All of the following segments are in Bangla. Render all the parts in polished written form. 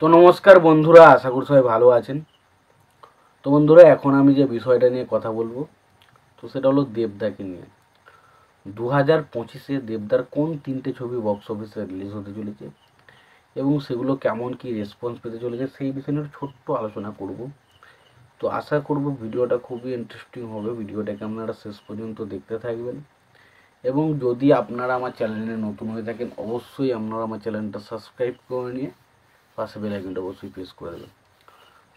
তো নমস্কার বন্ধুরা, আশা করি সবাই ভালো আছেন। তো বন্ধুরা, এখন আমি যে বিষয়টা নিয়ে কথা বলবো তো সেটা হলো দেবদাকে নিয়ে। 2025-এ দেবদার কোন 3টে ছবি বক্স অফিসে রিলিজ হতে চলেছে এবং সেগুলো কেমন কি রেসপন্স পেতে চলেছে সেই বিষয় নিয়ে ছোট্ট আলোচনা করব। তো আশা করব ভিডিওটা খুবই ইন্টারেস্টিং হবে। ভিডিওটাকে আপনারা শেষ পর্যন্ত দেখতে থাকবেন এবং যদি আপনারা আমার চ্যানেলে নতুন হয়ে থাকেন অবশ্যই আপনারা আমার চ্যানেলটা সাবস্ক্রাইব করে নিয়ে পাশে বেল আইকনটা অবশ্যই প্রেস করে দেবেন।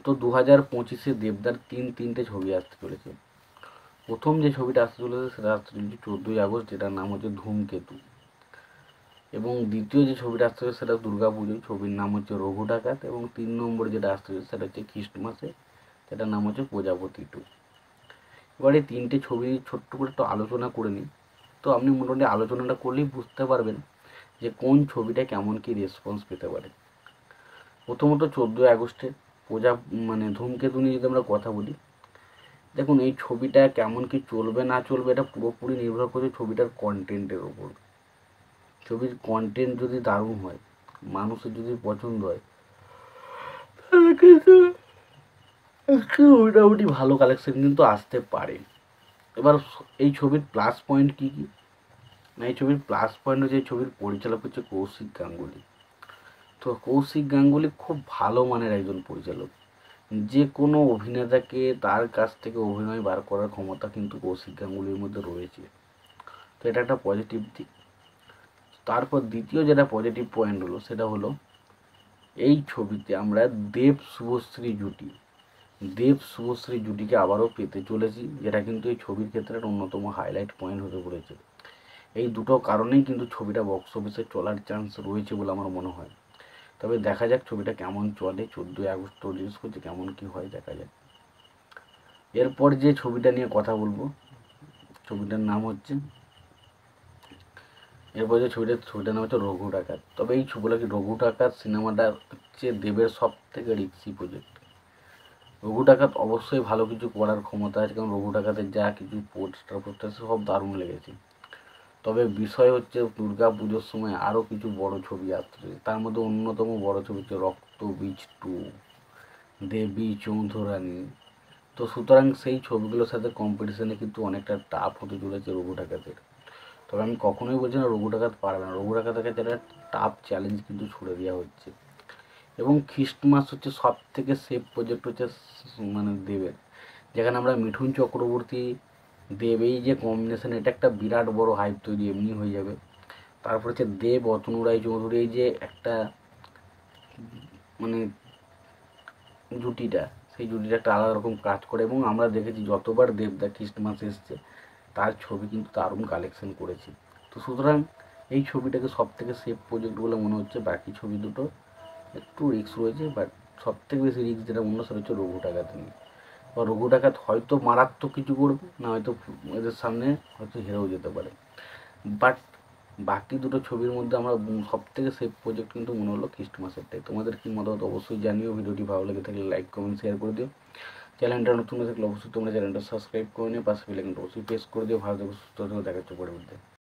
তো 2025-এ দেবদার তিনটে ছবি আসতে চলেছে। প্রথম যে ছবিটা আসতে চলেছে সেটা আসতে চলেছে 14ই আগস্ট, যেটার নাম হচ্ছে ধূমকেতু। এবং দ্বিতীয় যে ছবিটা আসতে চলেছে সেটা দুর্গাপুজোয়, ছবির নাম হচ্ছে রঘু ডাকাত। এবং 3 নম্বরে যেটা আসতে চলেছে সেটা হচ্ছে খ্রিস্টমাসে, যেটার নাম হচ্ছে প্রজাপতি 2। এবার এই 3টে ছবি ছোট্ট করে একটু আলোচনা করে নিই। তো আপনি মোটামুটি আলোচনাটা করলেই বুঝতে পারবেন যে কোন ছবিটা কেমন কি রেসপন্স পেতে পারে। প্রথমত 14ই আগস্টে ধূমকেতু নিয়ে যদি আমরা কথা বলি, দেখুন এই ছবিটা কেমন কি চলবে না চলবে এটা পুরোপুরি নির্ভর করছে ছবিটার কন্টেন্টের ওপর। ছবির কন্টেন্ট যদি দারুণ হয়, মানুষের যদি পছন্দ হয়, তাহলে কিন্তু একটু মোটামুটি ভালো কালেকশন কিন্তু আসতে পারে। এবার এই ছবির প্লাস পয়েন্ট কী কী না, এই ছবির প্লাস পয়েন্ট হচ্ছে এই ছবির পরিচালক হচ্ছে কৌশিক গাঙ্গুলি। তো কৌশিক গাঙ্গুলি খুব ভালো মানের একজন পরিচালক। যে কোনো অভিনেতাকে তার কাছ থেকে অভিনয় বার করার ক্ষমতা কিন্তু কৌশিক গাঙ্গুলির মধ্যে রয়েছে। তো এটা একটা পজিটিভ দিক। তারপর দ্বিতীয় যেটা পজিটিভ পয়েন্ট হলো সেটা হলো এই ছবিতে আমরা দেব শুভশ্রী জুটিকে আবারও পেতে চলেছি, যেটা কিন্তু এই ছবির ক্ষেত্রে একটা অন্যতম হাইলাইট পয়েন্ট হতে পড়েছে। এই দুটো কারণেই কিন্তু ছবিটা বক্স অফিসে চলার চান্স রয়েছে বলে আমার মনে হয়। তবে দেখা যাক ছবিটা কেমন চলে। 14ই আগস্ট রিলিজ করছে, কেমন কি হয় দেখা যাক। এরপর যে ছবিটা নিয়ে কথা বলবো, ছবিটার নাম হচ্ছে এরপর যে ছবিটার নাম হচ্ছে রঘু ডাকাত। তবে এই রঘু ডাকাত সিনেমাটা হচ্ছে দেবের সব থেকে রিস্কি প্রজেক্ট। রঘু ডাকাত অবশ্যই ভালো কিছু করার ক্ষমতা আছে, কারণ রঘু ডাকাতের যা কিছু পোস্টার সব দারুণ লেগেছে। তবে বিষয় হচ্ছে দুর্গা পুজোর সময় আরও কিছু বড় ছবি আসছে। তার মধ্যে অন্যতম বড় ছবি হচ্ছে রক্তবীজ 2, দেবী চৌধুরানী। তো সুতরাং সেই ছবিগুলোর সাথে কম্পিটিশনে কিন্তু অনেকটা টাফ হতে চলেছে রঘু ডাকাতের। তবে আমি কখনোই বলছি না রঘু ডাকাত পারবে না, রঘু ডাকাতের কাছে একটা টাফ চ্যালেঞ্জ কিন্তু ছুড়ে দেওয়া হচ্ছে। এবং খ্রিস্টমাস হচ্ছে সব থেকে সেফ প্রজেক্ট হচ্ছে দেবের, যেখানে আমরা মিঠুন চক্রবর্তী দেব এই যে কম্বিনেশন, এটা একটা বিরাট বড় হাইপ তৈরি এমনি হয়ে যাবে। তারপর হচ্ছে দেব অতনু রায় চৌধুরী, এই যে একটা মানে জুটিটা, সেই জুটিটা একটা আলাদা রকম কাজ করে। এবং আমরা দেখেছি যতবার দেবদা খ্রিস্টমাস এসছে তার ছবি কিন্তু দারুণ কালেকশন করেছে। তো সুতরাং এই ছবিটাকে সব থেকে সেফ প্রজেক্ট বলে মনে হচ্ছে। বাকি ছবি দুটো একটু রিস্ক রয়েছে, বাট সব থেকে বেশি রিস্ক যেটা মনে সেটা হচ্ছে রঘু ডাকাত নিয়ে। বা রঘু ডাকাত হয়তো মারাত্মক কিছু করবে, না হয়তো এদের সামনে হয়তো হেরেও যেতে পারে। বাট বাকি দুটো ছবির মধ্যে আমার সব থেকে সেফ প্রজেক্ট কিন্তু মনে হলো খ্রিস্টমাসেরটাই। তোমাদের কি মতামত অবশ্যই জানিও। ভিডিওটি ভালো লেগে থাকলে লাইক কমেন্ট শেয়ার করে দিও। চ্যানেলটা নতুন হয়ে থাকলে অবশ্যই তোমরা চ্যানেলটা সাবস্ক্রাইব করে নিও, পাশে বেল আইকনটা অবশ্যই প্রেস করে দিও। ভালো থেকো, সুস্থ থেকো, দেখা হচ্ছে পরবর্তীতে।